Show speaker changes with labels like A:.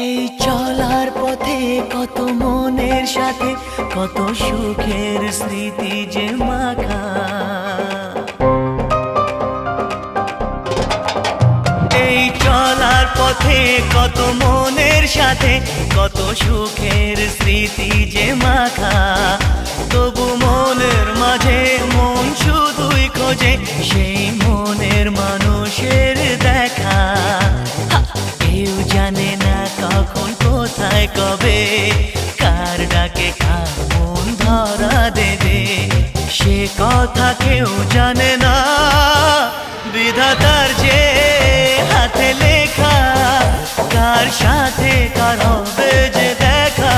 A: এই চলার পথে কত মনের সাথে কত সুখের স্মৃতি যে মাখা। এই চলার পথে কত মনের সাথে কত সুখের স্মৃতি যে মাখা। তবু মনের মাঝে মন শুধুই খোঁজে সেই মনের মানুষের দেখা। কেউ জানে না কখন কোথায় কবে কার ডাকে কার মন ধরা দেবে, সে কথা কেউ জানে না। বিধাতার যে হাতে লেখা কার সাথে কার হবে যে দেখা।